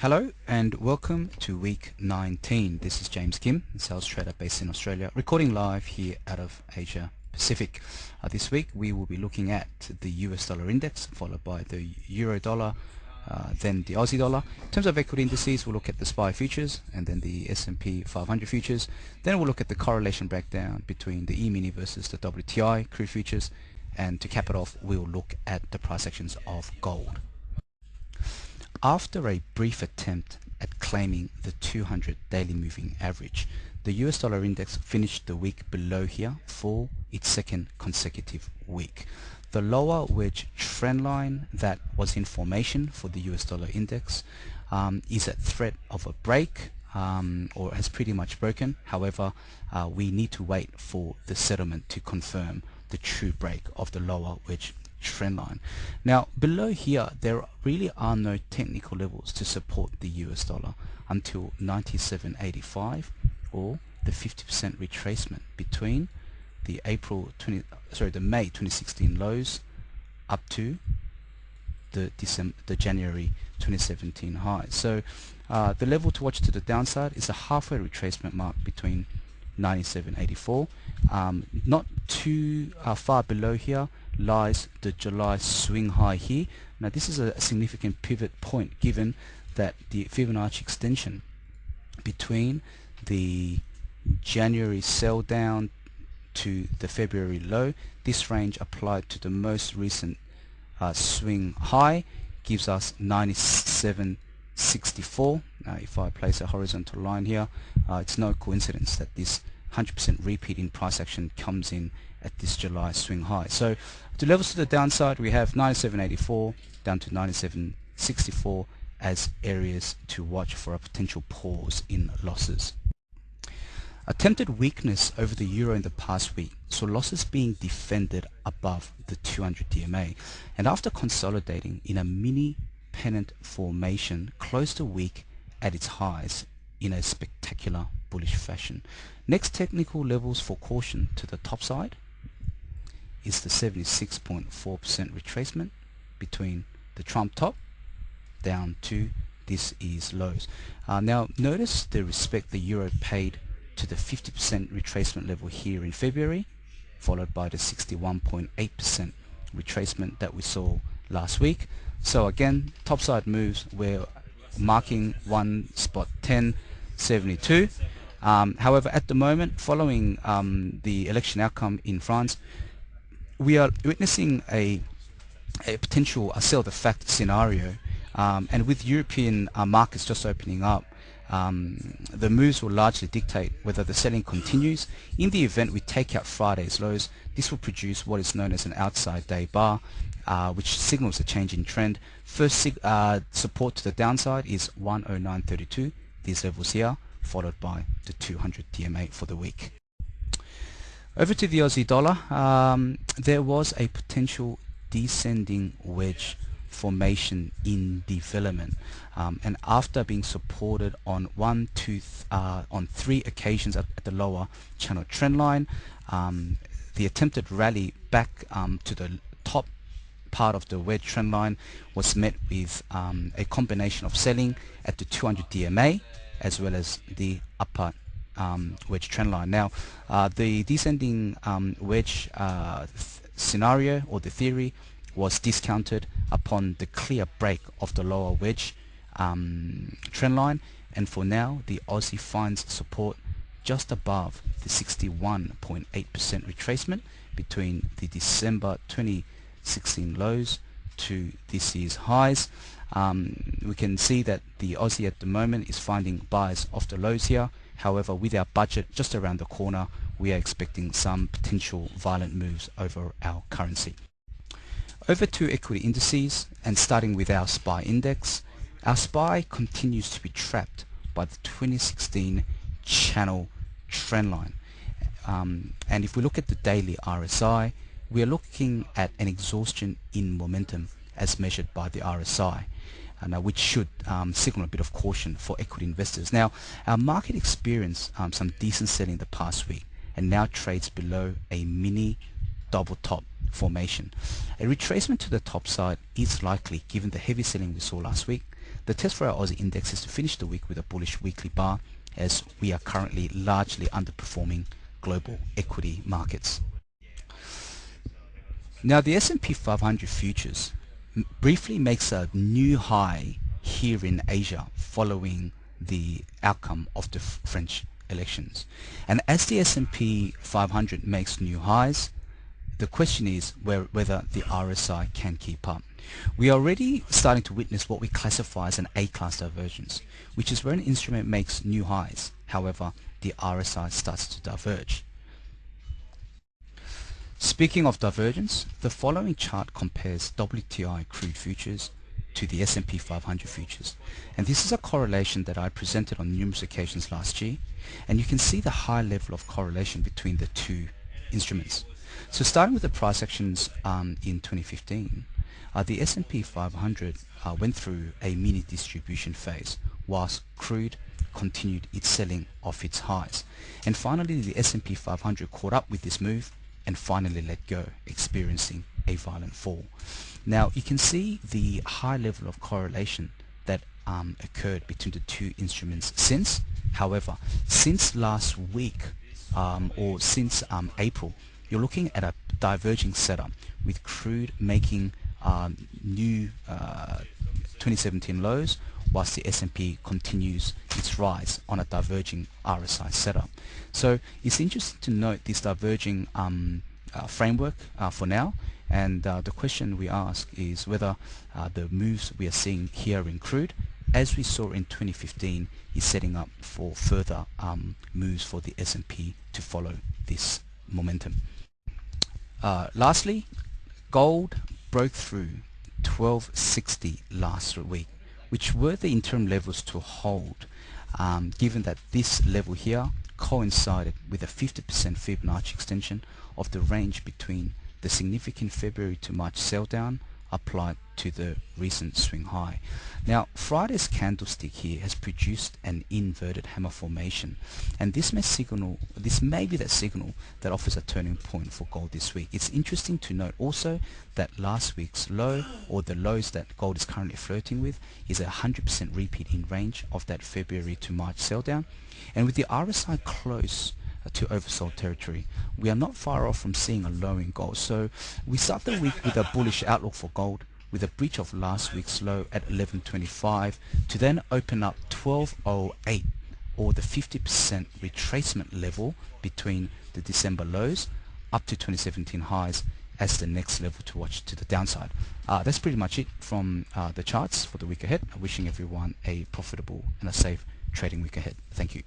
Hello and welcome to week 19. This is James Kim, a sales trader based in Australia, recording live here out of Asia Pacific. This week we will be looking at the US dollar index, followed by the euro dollar, then the Aussie dollar. In terms of equity indices, we'll look at the SPY futures and then the S&P 500 futures. Then we'll look at the correlation breakdown between the E-mini versus the WTI crude futures. And to cap it off, we'll look at the price actions of gold. After a brief attempt at claiming the 200 daily moving average, the US dollar index finished the week below here for its second consecutive week. The lower wedge trend line that was in formation for the US dollar index is at threat of a break or has pretty much broken. However, we need to wait for the settlement to confirm the true break of the lower wedge trend line. Now below here there really are no technical levels to support the US dollar until 97.85 or the 50% retracement between the May 2016 lows up to the January 2017 high. So the level to watch to the downside is a halfway retracement mark between 97.84. Not too far below here lies the July swing high here. Now this is a significant pivot point given that the Fibonacci extension between the January sell down to the February low, this range applied to the most recent swing high gives us 97.64. Now if I place a horizontal line here, it's no coincidence that this 100% repeat in price action comes in at this July swing high. So the levels to the downside, we have 97.84 down to 97.64 as areas to watch for a potential pause in losses. Attempted weakness over the euro in the past week saw losses being defended above the 200 DMA, and after consolidating in a mini pennant formation closed the week at its highs in a spectacular bullish fashion. Next technical levels for caution to the top side is the 76.4% retracement between the Trump top down to this is lows. Now notice the respect the euro paid to the 50% retracement level here in February, followed by the 61.8% retracement that we saw last week. So again, topside moves, we're marking one spot 10.72. However, at the moment, following the election outcome in France, we are witnessing a potential sell the fact scenario, and with European markets just opening up, the moves will largely dictate whether the selling continues. In the event we take out Friday's lows, this will produce what is known as an outside day bar, which signals a change in trend. First support to the downside is 109.32, these levels here, followed by the 200 DMA for the week. Over to the Aussie dollar, there was a potential descending wedge formation in development, and after being supported on on 3 occasions at the lower channel trend line, the attempted rally back to the top part of the wedge trend line was met with a combination of selling at the 200 DMA as well as the upper wedge trend line. Now the descending wedge scenario or the theory was discounted upon the clear break of the lower wedge trend line, and for now the Aussie finds support just above the 61.8% retracement between the December 2016 lows to this year's highs. We can see that the Aussie at the moment is finding buys off the lows here. However, with our budget just around the corner, we are expecting some potential violent moves over our currency. Over to equity indices, and starting with our SPY index, our SPY continues to be trapped by the 2016 channel trend line. And if we look at the daily RSI, we are looking at an exhaustion in momentum as measured by the RSI, which should signal a bit of caution for equity investors. Now, our market experienced some decent selling the past week and now trades below a mini double top formation. A retracement to the top side is likely given the heavy selling we saw last week. the test for our Aussie index is to finish the week with a bullish weekly bar, as we are currently largely underperforming global equity markets. Now the S&P 500 futures briefly makes a new high here in Asia following the outcome of the French elections. And as the S&P 500 makes new highs, the question is whether the RSI can keep up. We are already starting to witness what we classify as an A-class divergence, which is where an instrument makes new highs. However, the RSI starts to diverge. Speaking of divergence, the following chart compares WTI crude futures to the S&P 500 futures, and this is a correlation that I presented on numerous occasions last year, and you can see the high level of correlation between the two instruments. So starting with the price actions in 2015, the S&P 500 went through a mini distribution phase whilst crude continued its selling off its highs, and finally the S&P 500 caught up with this move and finally let go, experiencing a violent fall. Now you can see the high level of correlation that occurred between the two instruments since. However, since last week or since April, you're looking at a diverging setup with crude making new 2017 lows, whilst the S&P continues its rise on a diverging RSI setup. So it's interesting to note this diverging framework for now, and the question we ask is whether the moves we are seeing here in crude, as we saw in 2015, is setting up for further moves for the S&P to follow this momentum. Lastly, gold broke through 1260 last week, which were the interim levels to hold, given that this level here coincided with a 50% Fibonacci extension of the range between the significant February to March sell down applied to the recent swing high. Now Friday's candlestick here has produced an inverted hammer formation, and this may be that signal that offers a turning point for gold this week. It's interesting to note also that last week's low, or the lows that gold is currently flirting with, is a 100% repeat in range of that February to March sell down, and with the RSI close to oversold territory, we are not far off from seeing a low in gold. So we start the week with a bullish outlook for gold, with a breach of last week's low at 1125 to then open up 1208, or the 50% retracement level between the December lows up to 2017 highs as the next level to watch to the downside. That's pretty much it from the charts for the week ahead. Wishing everyone a profitable and a safe trading week ahead. Thank you.